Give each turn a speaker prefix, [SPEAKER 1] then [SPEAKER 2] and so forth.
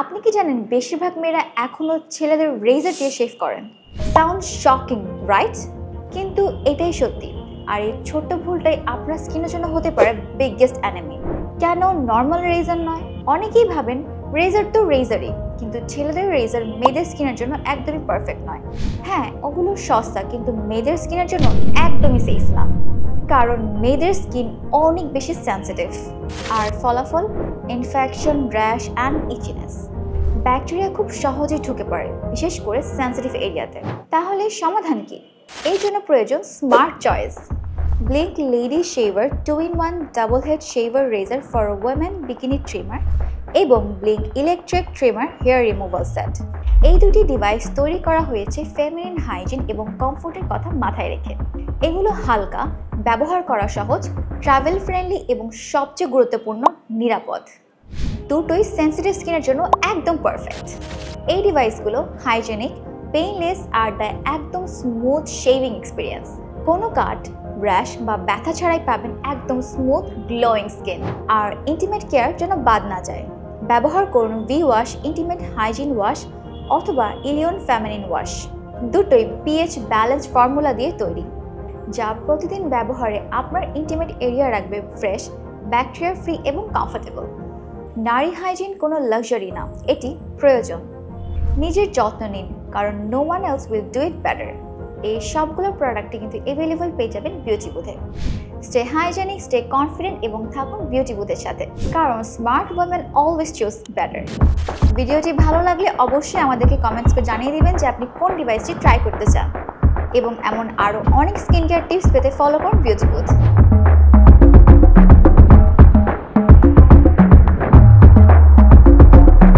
[SPEAKER 1] আপনি কি জানেন বেশিরভাগ মেয়েরা এখনো ছেলেদের রেজার দিয়ে শেভ করেন? Sound shocking, right? কিন্তু এটাই সত্যি। আর এই ছোট্ট ভুলটাই আপনার স্কিনের জন্য হতে পারে বিগেস্ট এনিমি। কেন নর্মাল রেজার নয়? অনেকেই ভাবেন রেজার তো রেজারই, কিন্তু ছেলেদের রেজার মেয়েদের স্কিনের জন্য একদমই পারফেক্ট নয়। হ্যাঁ, ওগুলো সস্তা, কিন্তু মেয়েদের স্কিনের জন্য একদমই সেফ না, কারণ মেয়েদের স্কিন অনেক বেশি সেন্সিটিভ। আর ফলাফল infection, rash and itchiness. Bacteria খুব সহজেই ঢুকে পড়ে, বিশেষ করে সেন্সিটিভ এরিয়াতে। তাহলে সমাধান কি? এই জন্য প্রয়োজন smart choice. Blink lady shaver 2-in-1 double head shaver razor for women bikini trimmer এবং Blink electric trimmer hair removal set. এই দুটি ডিভাইস তৈরি করা হয়েছে ফেমিনিন হাইজিন এবং কমফোর্টের কথা মাথায় রেখে। এগুলো হালকা, ব্যবহার করা সহজ, ট্রাভেল ফ্রেন্ডলি এবং সবচেয়ে গুরুত্বপূর্ণ নিরাপদ। দুটোই সেন্সিটিভ স্কিনের জন্য একদম পারফেক্ট। এই ডিভাইসগুলো হাইজেনিক, পেইনলেস আর দেয় একদম স্মুথ শেভিং এক্সপিরিয়েন্স। কোনো কাট, র্যাশ বা ব্যথা ছাড়াই পাবেন একদম স্মুথ গ্লোয়িং স্কিন। আর ইন্টিমেট কেয়ার যেন বাদ না যায়। ব্যবহার করুন V wash intimate hygiene wash অথবা ইলিয়ন ফেমিনিন ওয়াশ। দুটোই পিএইচ ব্যালেন্স ফর্মুলা দিয়ে তৈরি, যা প্রতিদিন ব্যবহারে আপনার ইন্টিমেট এরিয়া রাখবে ফ্রেশ, ব্যাকটেরিয়া ফ্রি এবং কমফোর্টেবল। নারী হাইজিন কোনো লাক্সারি না, এটি প্রয়োজন। নিজের যত্ন নিন, কারণ no one else will do it better. এই সবগুলো প্রোডাক্টই কিন্তু অ্যাভেলেবল পেয়ে যাবেন বিউটি বুথে। স্টে হাইজেনিক, স্টে কনফিডেন্ট এবং থাকুন বিউটি বুথের সাথে, কারণ smart women always choose better. ভিডিওটি ভালো লাগলে অবশ্যই আমাদেরকে কমেন্টস করে জানিয়ে দিবেন যে আপনি কোন ডিভাইসটি ট্রাই করতে চান, এবং এমন আরও অনেক স্কিন কেয়ার টিপস পেতে ফলো করুন বিউটি বুথ।